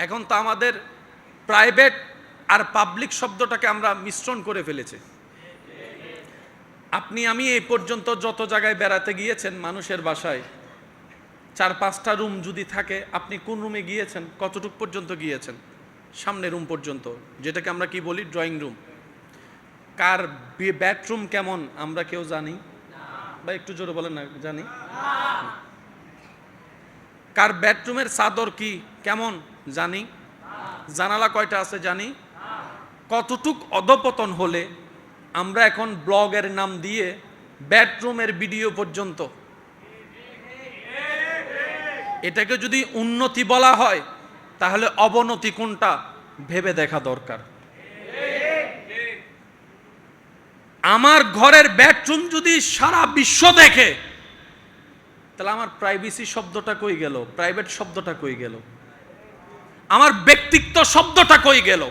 এখন তো আমাদের প্রাইভেট আর পাবলিক শব্দটাকে আমরা মিশ্রণ করে ফেলেছি। আপনি আমি এই পর্যন্ত যত জায়গায় বেড়াতে গিয়েছেন মানুষের বাসায়, 4-5টা রুম যদি থাকে, আপনি কোন রুমে গিয়েছেন, কতটুক পর্যন্ত গিয়েছেন? সামনের রুম পর্যন্ত, যেটাকে আমরা কি বলি ড্রয়িং রুম। কার বেডরুম কেমন আমরা কেউ জানি? বা একটু জোরে বলেন না, জানি? কার বেডরুমের চাদর কি কেমন জানি? জানালা কয়টা আছে জানি? কতটুক অধপতন হলে আমরা এখন ব্লগের নাম দিয়ে বেডরুমের ভিডিও পর্যন্ত, এটাকে যদি উন্নতি বলা হয় তাহলে অবনতি কোনটা ভেবে দেখা দরকার। আমার ঘরের বেডরুম যদি সারা বিশ্ব দেখে তাহলে আমার প্রাইভেসি শব্দটা কই গেল? প্রাইভেট শব্দটা কই গেল? আমার ব্যক্তিত্ব শব্দটা কই গেল?